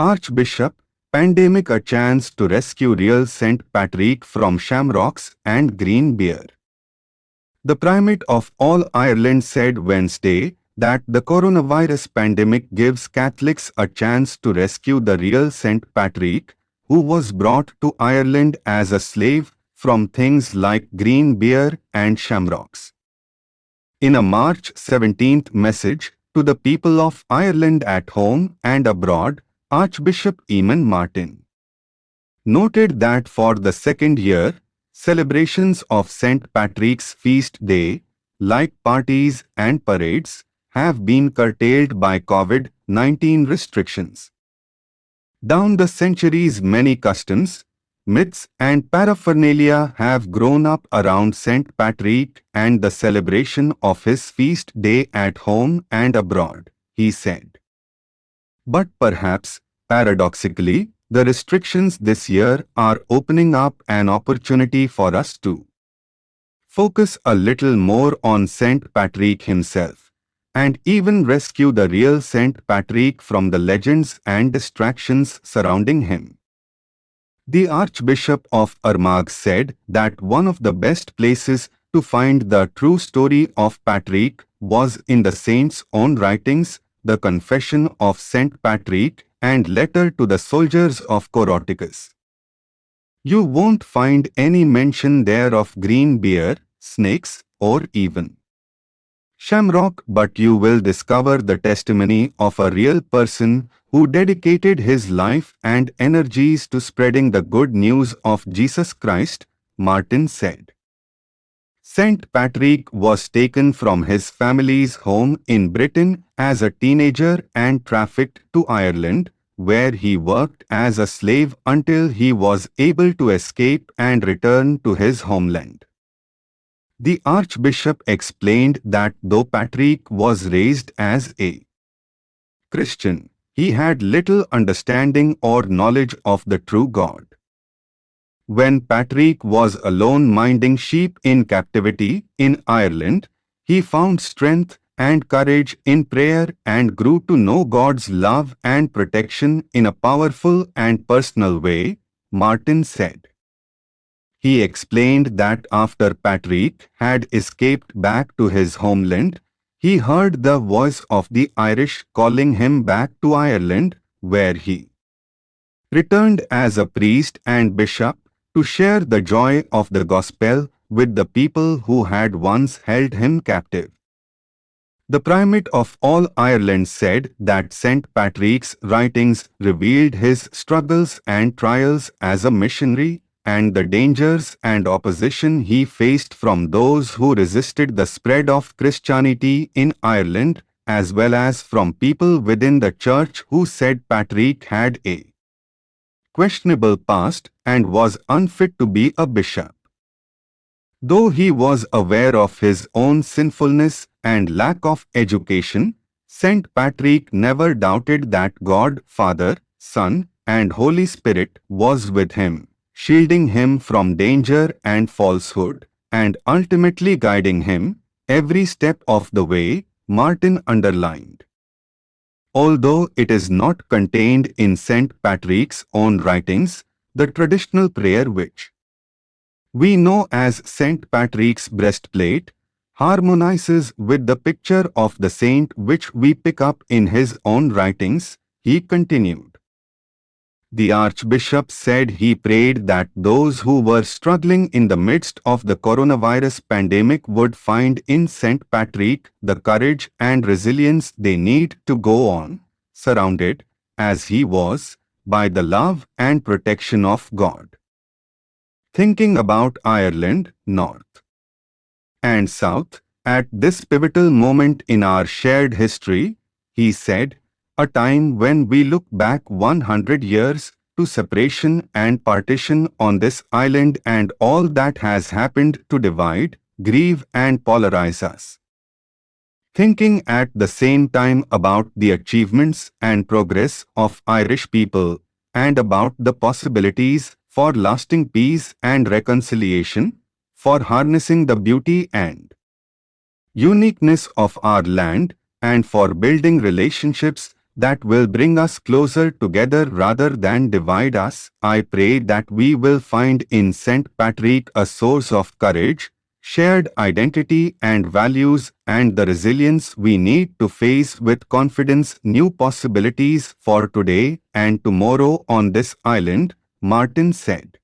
Archbishop, pandemic a chance to rescue real St. Patrick from shamrocks and green beer. The Primate of all Ireland said Wednesday that the coronavirus pandemic gives Catholics a chance to rescue the real St. Patrick, who was brought to Ireland as a slave, from things like green beer and shamrocks. In a March 17th message to the people of Ireland at home and abroad, Archbishop Eamon Martin noted that for the second year, celebrations of St. Patrick's Feast Day, like parties and parades, have been curtailed by COVID-19 restrictions. Down the centuries, many customs, myths and paraphernalia have grown up around St. Patrick and the celebration of his feast day at home and abroad, he said. But perhaps, paradoxically, the restrictions this year are opening up an opportunity for us to focus a little more on St. Patrick himself, and even rescue the real St. Patrick from the legends and distractions surrounding him. The Archbishop of Armagh said that one of the best places to find the true story of Patrick was in the saint's own writings, the Confession of St. Patrick and Letter to the Soldiers of Coroticus. You won't find any mention there of green beer, snakes, or even shamrock, but you will discover the testimony of a real person who dedicated his life and energies to spreading the good news of Jesus Christ, Martin said. St. Patrick was taken from his family's home in Britain as a teenager and trafficked to Ireland, where he worked as a slave until he was able to escape and return to his homeland. The Archbishop explained that though Patrick was raised as a Christian, he had little understanding or knowledge of the true God. When Patrick was alone minding sheep in captivity in Ireland, he found strength and courage in prayer and grew to know God's love and protection in a powerful and personal way, Martin said. He explained that after Patrick had escaped back to his homeland, he heard the voice of the Irish calling him back to Ireland, where he returned as a priest and bishop to share the joy of the gospel with the people who had once held him captive. The Primate of all Ireland said that St. Patrick's writings revealed his struggles and trials as a missionary, and the dangers and opposition he faced from those who resisted the spread of Christianity in Ireland, as well as from people within the church who said Patrick had a questionable past and was unfit to be a bishop. Though he was aware of his own sinfulness and lack of education, St. Patrick never doubted that God, Father, Son, and Holy Spirit was with him, shielding him from danger and falsehood, and ultimately guiding him every step of the way, Martin underlined. Although it is not contained in St. Patrick's own writings, the traditional prayer which we know as St. Patrick's breastplate harmonizes with the picture of the saint which we pick up in his own writings, he continued. The Archbishop said he prayed that those who were struggling in the midst of the coronavirus pandemic would find in St. Patrick the courage and resilience they need to go on, surrounded, as he was, by the love and protection of God. Thinking about Ireland, North and South, at this pivotal moment in our shared history, he said, a time when we look back 100 years to separation and partition on this island and all that has happened to divide, grieve and polarize us. Thinking at the same time about the achievements and progress of Irish people and about the possibilities for lasting peace and reconciliation, for harnessing the beauty and uniqueness of our land, and for building relationships that will bring us closer together rather than divide us. I pray that we will find in St. Patrick a source of courage, shared identity and values, and the resilience we need to face with confidence new possibilities for today and tomorrow on this island, Martin said.